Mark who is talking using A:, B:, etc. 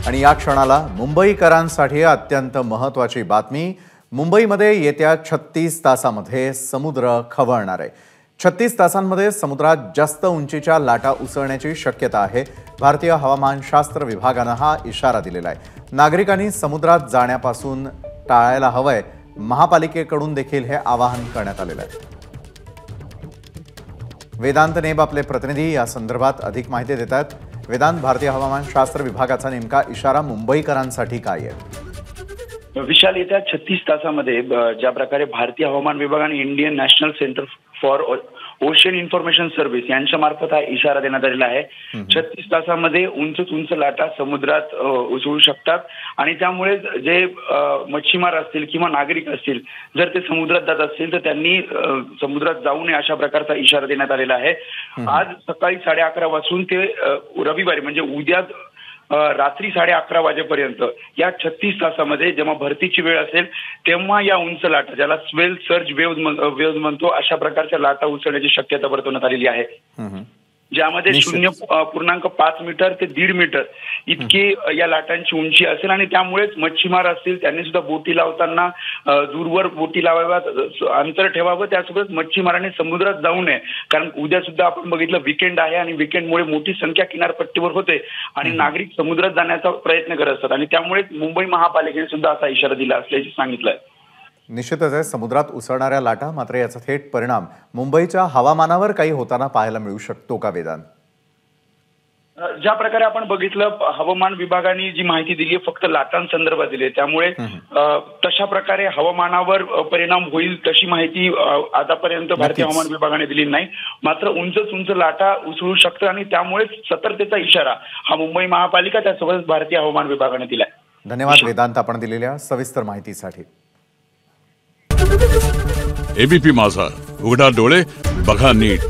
A: आणि या क्षणाला मुंबईकरांसाठी अत्यंत महत्त्वाची बातमी। मुंबईमध्ये येत्या 36 तासांमध्ये समुद्र खवळणार आहे। 36 तासांमध्ये समुद्रात जास्त उंचीच्या लाटा उसळण्याची शक्यता आहे। भारतीय हवामानशास्त्र विभागाने हा इशारा दिलेला आहे। नागरिकांनी समुद्रात जाण्यापासून टाळायला हवंय। महापालिकेकडून देखील हे आवाहन करण्यात आलेलं आहे। वेदांत नेब आपले प्रतिनिधी या संदर्भात अधिक माहिती देतात। वेदांत, भारतीय हवामानशास्त्र विभागाचा नेमका इशारा मुंबईकरांसाठी काय आहे?
B: विशाल, येत्या 36 तासांमध्ये ज्या प्रकारे भारतीय हवामान विभाग आणि Indian national centre for ocean information service यांच्या मार्फत हा इशारा देण्यात आलेला आहे। 36 तासांमध्ये उंच लाटा समुद्रात उसळू शकतात आणि त्यामुळे जे मच्छीमार असतील किंवा नागरिक असतील, जर ते समुद्रात जात असतील तर त्यांनी समुद्रात जाऊ नये अशा प्रकारचा इशारा देण्यात आलेला आहे। आज सकाळी 11:30 वाजून ते रविवारी म्हणजे उद्या रात्री 11:30 वाजेपर्यंत या 36 तासामध्ये जेव्हा भरतीची वेळ असेल तेव्हा या उंच लाटा, ज्याला स्वेल सर्ज वेव्ह म्हणतो, अशा प्रकारच्या लाटा उसळण्याची शक्यता वर्तवण्यात आलेली आहे। ज्यामध्ये 0.5 मीटर ते 1.5 मीटर इतकी या लाटांची उंची असेल आणि त्यामुळेच मच्छीमार असतील त्यांनी सुद्धा बोटी लावताना दूरवर बोटी लावाव्यात, अंतर ठेवावं। त्यासोबत मच्छीमारांनी समुद्रात जाऊ नये, कारण उद्या सुद्धा आपण बघितलं वीकेंड आहे आणि वीकेंडमुळे मोठी संख्या किनारपट्टीवर होते आणि नागरिक समुद्रात जाण्याचा प्रयत्न करत असतात आणि त्यामुळे मुंबई महापालिकेने सुद्धा असा इशारा दिला असल्याचे सांगितलंय।
A: निश्चितच आहे, समुद्रात उसळणाऱ्या लाटा, मात्र याचा थेट परिणाम मुंबईच्या हवामानावर काही होताना पाहायला मिळू शकतो का वेदांत?
B: ज्या प्रकारे आपण बघितलं, हवामान विभागाने जी माहिती दिली फक्त लाटांसंदर्भात दिली, त्यामुळे तशा प्रकारे हवामानावर परिणाम होईल तशी माहिती आतापर्यंत भारतीय हवामान विभागाने दिली नाही। मात्र उंच लाटा उसळू शकतात आणि त्यामुळे सतर्कतेचा इशारा हा मुंबई महापालिका त्यासोबत भारतीय हवामान विभागाने दिलाय।
A: धन्यवाद वेदांत, आपण दिलेल्या सविस्तर माहितीसाठी।
C: एबीपी माझा, उघडा डोळे बघा नीट।